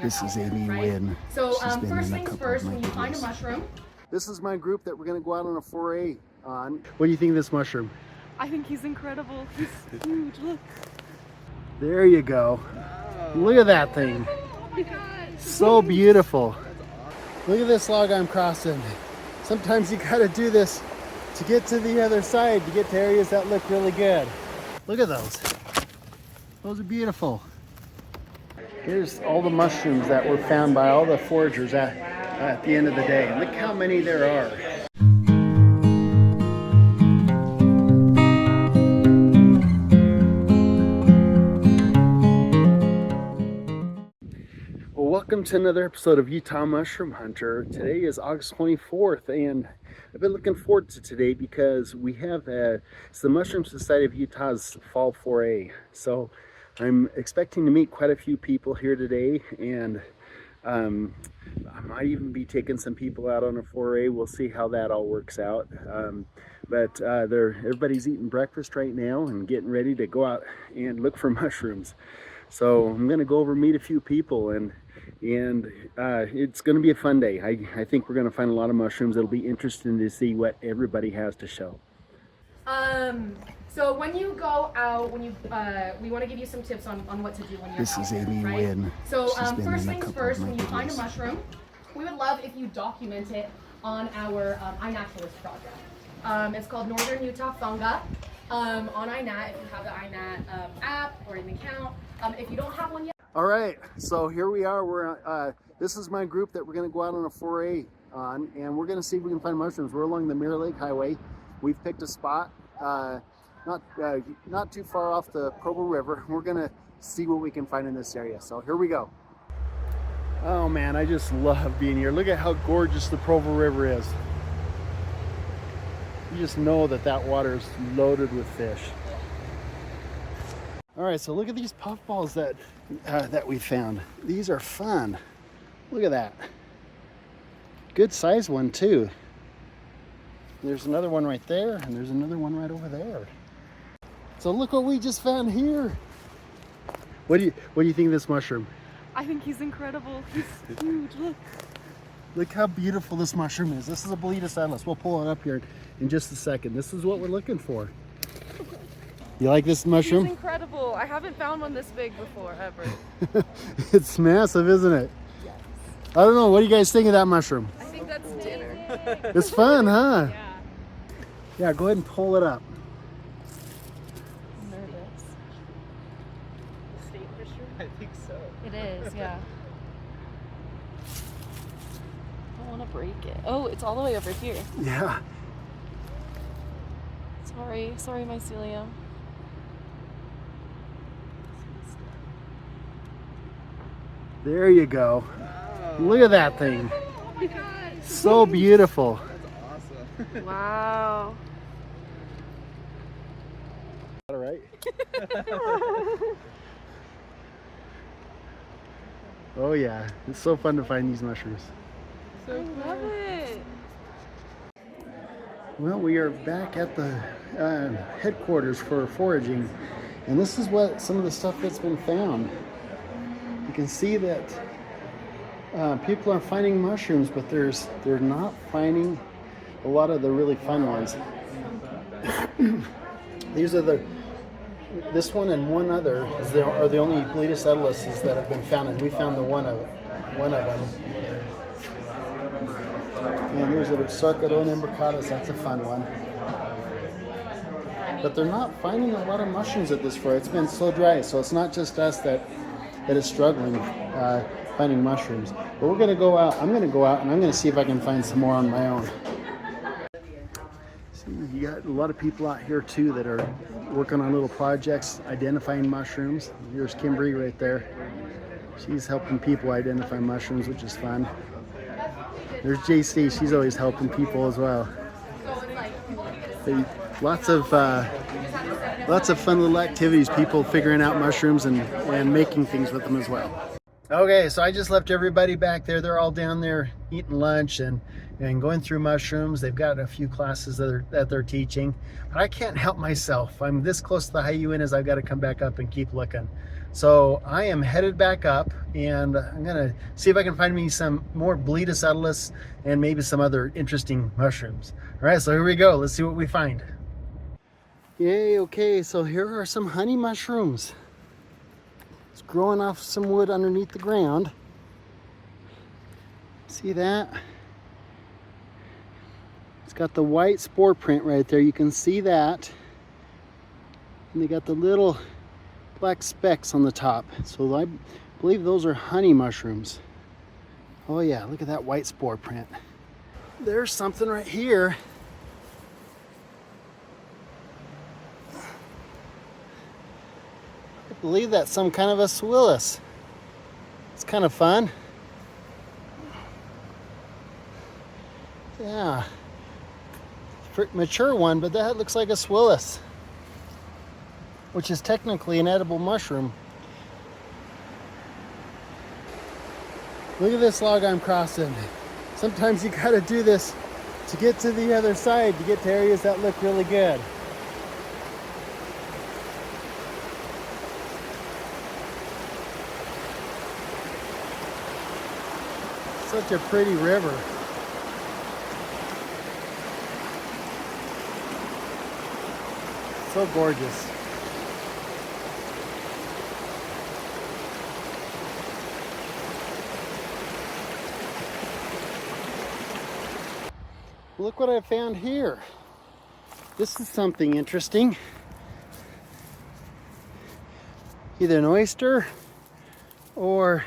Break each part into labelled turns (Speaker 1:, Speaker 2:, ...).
Speaker 1: This is Amy Wynn.
Speaker 2: So
Speaker 1: She's been
Speaker 2: first
Speaker 1: in a
Speaker 2: things
Speaker 1: couple
Speaker 2: first,
Speaker 1: of my
Speaker 2: when you find a
Speaker 1: videos.
Speaker 2: mushroom.
Speaker 1: This is my group that we're going to go out on a foray on. What do you think of this mushroom?
Speaker 3: I think he's incredible. He's huge. Look.
Speaker 1: There you go. Look at that thing.
Speaker 3: Oh my God.
Speaker 1: So beautiful. Look at this log I'm crossing. Sometimes you got to do this to get to the other side, to get to areas that look really good. Look at those. Those are beautiful. Here's all the mushrooms that were found by all the foragers at the end of the day. Look how many there are. Well, welcome to another episode of Utah Mushroom Hunter. Today is August 24th, and I've been looking forward to today because we have it's the Mushroom Society of Utah's Fall Foray. So I'm expecting to meet quite a few people here today, and I might even be taking some people out on a foray. We'll see how that all works out. But everybody's eating breakfast right now and getting ready to go out and look for mushrooms. So I'm going to go over and meet a few people, and it's going to be a fun day. I think we're going to find a lot of mushrooms. It'll be interesting to see what everybody has to show.
Speaker 2: So when you go out, we want to give you some tips on what to do when you're
Speaker 1: This
Speaker 2: out
Speaker 1: is
Speaker 2: there,
Speaker 1: Amy
Speaker 2: right?
Speaker 1: Wynn.
Speaker 2: So
Speaker 1: She's been
Speaker 2: first
Speaker 1: in a
Speaker 2: things
Speaker 1: couple
Speaker 2: first,
Speaker 1: of my
Speaker 2: when you find a
Speaker 1: videos.
Speaker 2: mushroom, we would love if you document it on our iNaturalist project. It's called Northern Utah Funga on iNat, if you have the iNat app or an account. If you don't have one yet.
Speaker 1: All right, so here we are. This is my group that we're going to go out on a foray on, and we're going to see if we can find mushrooms. We're along the Mirror Lake Highway. We've picked a spot not too far off the Provo River. We're going to see what we can find in this area. So here we go. Oh man, I just love being here. Look at how gorgeous the Provo River is. You just know that water is loaded with fish. All right, so look at these puffballs that we found. These are fun. Look at that. Good size one too. There's another one right there, and there's another one right over there. So look what we just found here. What do you think of this mushroom?
Speaker 3: I think he's incredible. He's huge. Look.
Speaker 1: Look how beautiful this mushroom is. This is a Boletus atlas. We'll pull it up here in just a second. This is what we're looking for. You like this mushroom?
Speaker 3: He's incredible. I haven't found one this big before, ever.
Speaker 1: It's massive, isn't it?
Speaker 3: Yes.
Speaker 1: I don't know. What do you guys think of that mushroom?
Speaker 3: I think that's dinner.
Speaker 1: It's fun, huh?
Speaker 3: Yeah.
Speaker 1: Yeah, go ahead and pull it up.
Speaker 3: I'm nervous. State fisher?
Speaker 4: I think so.
Speaker 3: It is, yeah. I don't want to break it. Oh, it's all the way over here.
Speaker 1: Yeah.
Speaker 3: Sorry, mycelium.
Speaker 1: There you go. Look at that thing.
Speaker 3: Oh my God.
Speaker 1: So beautiful.
Speaker 4: That's awesome.
Speaker 3: Wow.
Speaker 1: All right. Oh yeah, it's so fun to find these mushrooms.
Speaker 3: I love it.
Speaker 1: Well, we are back at the headquarters for foraging, and this is what some of the stuff that's been found. You can see that people are finding mushrooms, but they're not finding a lot of the really fun ones. These are this one and one other are the only Boletus atlases that have been found, and we found one of them. And there's a Sarcodon imbricatus, that's a fun one. But they're not finding a lot of mushrooms at this foray. It's been so dry, so it's not just us that is struggling finding mushrooms. But we're gonna go out. I'm gonna go out and I'm gonna see if I can find some more on my own. See, you got a lot of people out here too that are working on little projects, identifying mushrooms. Here's Kimberly right there. She's helping people identify mushrooms, which is fun. There's JC, she's always helping people as well. Lots of fun little activities, people figuring out mushrooms and making things with them as well. Okay, so I just left everybody back there. They're all down there eating lunch and going through mushrooms. They've got a few classes that they're teaching, but I can't help myself. I'm this close to the high UN as I've got to come back up and keep looking. So I am headed back up, and I'm gonna see if I can find me some more Bletus subtilis and maybe some other interesting mushrooms. All right, so here we go. Let's see what we find. Yay, okay, so here are some honey mushrooms. It's growing off some wood underneath the ground. See that? It's got the white spore print right there. You can see that. And they got the little black specks on the top. So I believe those are honey mushrooms. Oh yeah, look at that white spore print. There's something right here. I believe that's some kind of a swillis. It's kind of fun. Yeah. Mature one, but that looks like a swillis, which is technically an edible mushroom. Look at this log I'm crossing. Sometimes you gotta do this to get to the other side, to get to areas that look really good. Such a pretty river. So gorgeous. Look what I found here. This is something interesting. Either an oyster or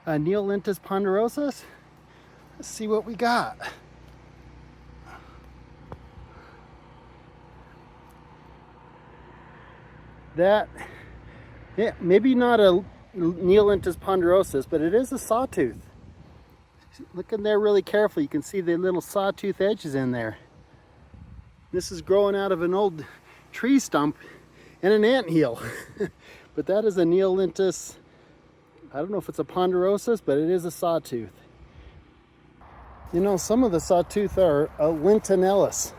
Speaker 1: a Neolintus ponderosus. Let's see what we got. That, yeah, maybe not a Neolintus ponderosus, but it is a sawtooth. Look in there really carefully. You can see the little sawtooth edges in there. This is growing out of an old tree stump and an anthill. But that is a Neolintus, I don't know if it's a ponderosus, but it is a sawtooth. You know, some of the sawtooth are a lintonellus.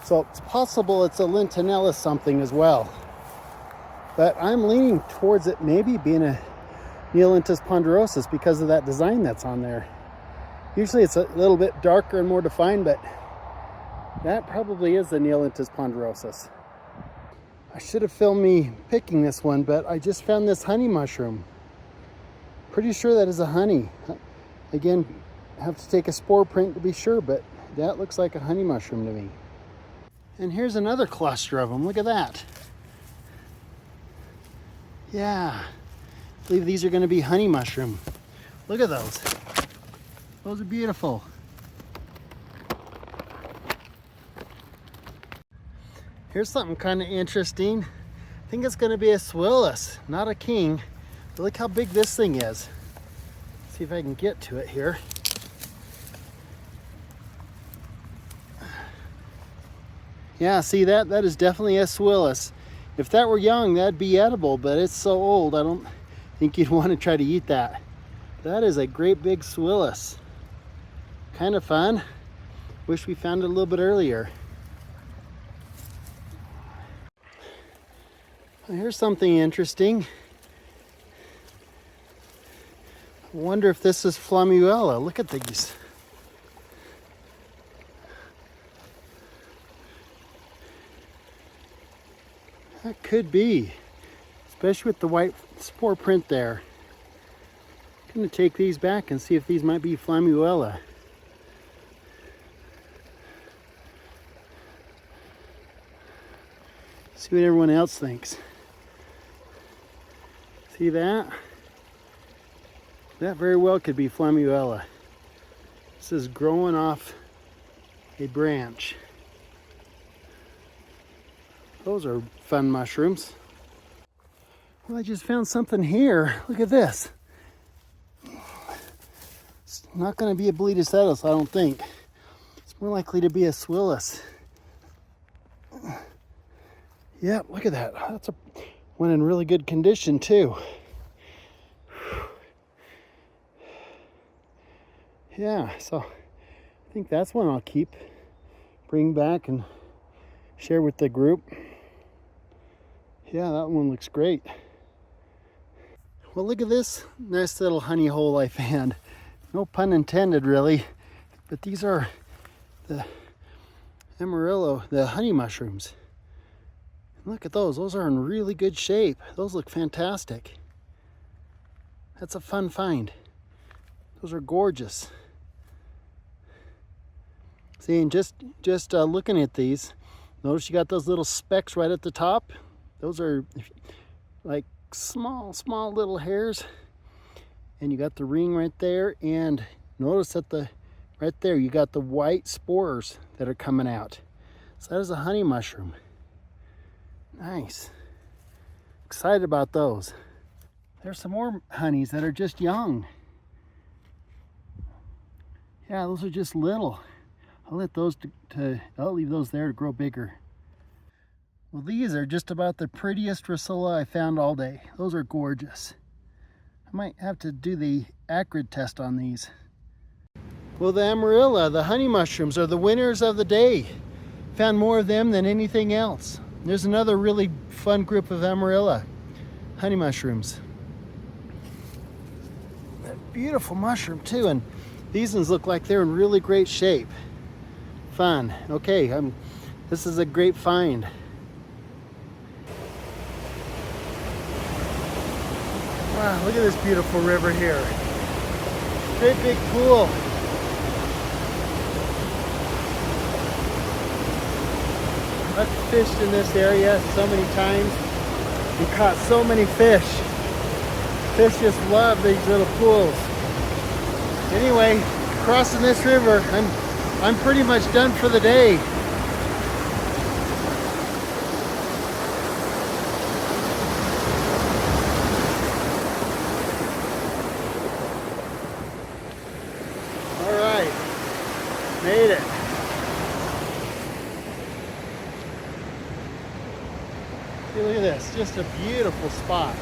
Speaker 1: So it's possible it's a lintonellus something as well. But I'm leaning towards it maybe being a Neolintus ponderosus because of that design that's on there. Usually it's a little bit darker and more defined, but that probably is the Neolintus ponderosus. I should have filmed me picking this one, but I just found this honey mushroom. Pretty sure that is a honey. Again, I have to take a spore print to be sure, but that looks like a honey mushroom to me. And here's another cluster of them. Look at that. Yeah, I believe these are going to be honey mushroom. Look at those. Those are beautiful. Here's something kind of interesting. I think it's going to be a swillis, not a king. But look how big this thing is. See if I can get to it here. Yeah, see that? That is definitely a swillis. If that were young, that'd be edible, but it's so old, I don't think you'd want to try to eat that. That is a great big swillis. Kind of fun. Wish we found it a little bit earlier. Here's something interesting. I wonder if this is Flamuella. Look at these. That could be, especially with the white spore print there. I'm going to take these back and see if these might be Flamuella. See what everyone else thinks. See that? That very well could be Flamuella. This is growing off a branch. Those are fun mushrooms. Well, I just found something here. Look at this. It's not going to be a Bletus subtilis, I don't think. It's more likely to be a swillis. Yeah, look at that. That's one in really good condition too. Yeah, so I think that's one I'll keep, bring back and share with the group. Yeah, that one looks great. Well, look at this nice little honey hole I found. No pun intended, really. But these are the Amarillo, the honey mushrooms. Look at those. Those are in really good shape. Those look fantastic. That's a fun find. Those are gorgeous. See, and just looking at these, notice you got those little specks right at the top. Those are like small little hairs. And you got the ring right there. And notice that right there, you got the white spores that are coming out. So that is a honey mushroom. Nice. Excited about those. There's some more honeys that are just young. Yeah, those are just little. I'll let those I'll leave those there to grow bigger. Well, these are just about the prettiest Drusilla I found all day. Those are gorgeous. I might have to do the acrid test on these. Well, the Amarilla, the honey mushrooms, are the winners of the day. Found more of them than anything else. There's another really fun group of Amarilla honey mushrooms. That beautiful mushroom too, and these ones look like they're in really great shape. Fun. Okay, this is a great find. Wow, look at this beautiful river here. Great big pool. I've fished in this area so many times and caught so many fish. Fish just love these little pools. Anyway, crossing this river, I'm pretty much done for the day. All right, made it. See, look at this, just a beautiful spot.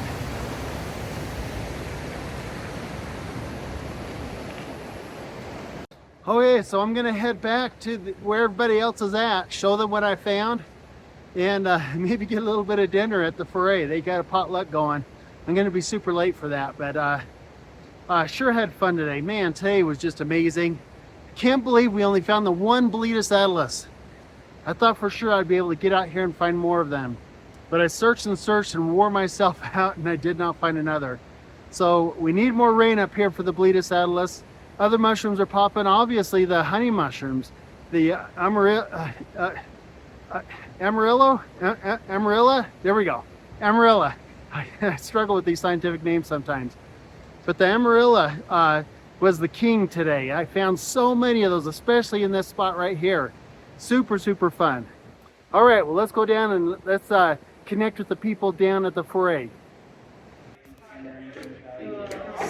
Speaker 1: Okay, so I'm gonna head back to where everybody else is at, show them what I found, and maybe get a little bit of dinner at the Foray. They got a potluck going. I'm gonna be super late for that, but sure had fun today. Man, today was just amazing. Can't believe we only found the one Boletus atlas. I thought for sure I'd be able to get out here and find more of them, but I searched and searched and wore myself out, and I did not find another. So we need more rain up here for the Boletus atlas. Other mushrooms are popping. Obviously, the honey mushrooms, the Amarilla. There we go, Amarilla. I struggle with these scientific names sometimes, but the Amarilla was the king today. I found so many of those, especially in this spot right here. Super fun. All right, well, let's go down and let's connect with the people down at the Foray.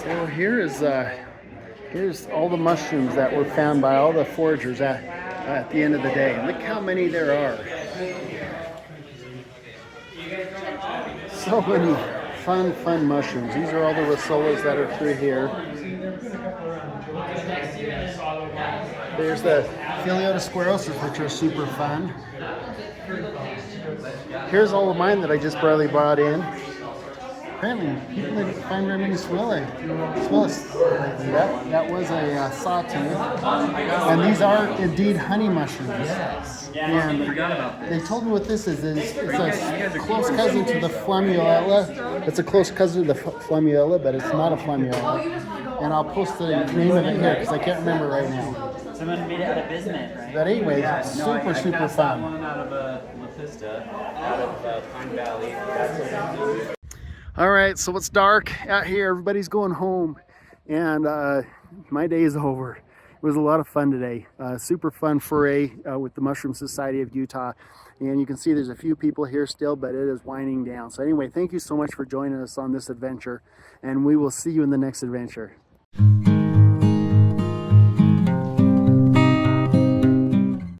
Speaker 1: So here's all the mushrooms that were found by all the foragers at the end of the day. Look how many there are. So many fun mushrooms. These are all the Rosillas that are through here. There's the Phyllodes, which are super fun. Here's all of mine that I just barely brought in. Apparently, people didn't find very many swillas. That was a sawtooth. And these are indeed honey mushrooms. Yes. And I forgot about this. They told me what this is. It's a close cousin to the flammula. It's a close cousin to the flammula, but it's not a flammula. And I'll post the name of it here because I can't remember right now.
Speaker 4: Someone made it out of bismuth, right?
Speaker 1: But anyway, super fun.
Speaker 4: One out of La Pista, out of Pine Valley.
Speaker 1: All right, so it's dark out here. Everybody's going home, and my day is over. It was a lot of fun today. Super fun foray with the Mushroom Society of Utah. And you can see there's a few people here still, but it is winding down. So anyway, thank you so much for joining us on this adventure, and we will see you in the next adventure.